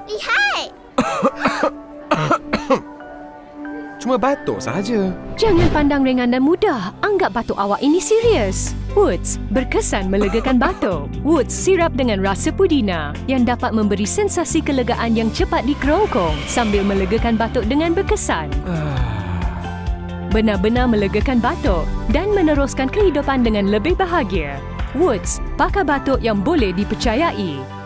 Lihat! Cuma batuk sahaja. Jangan pandang ringan dan mudah. Anggap batuk awak ini serius. Woods berkesan melegakan batuk. Woods sirap dengan rasa pudina yang dapat memberi sensasi kelegaan yang cepat di kerongkong sambil melegakan batuk dengan berkesan. Benar-benar melegakan batuk dan meneruskan kehidupan dengan lebih bahagia. Woods, pakar batuk yang boleh dipercayai.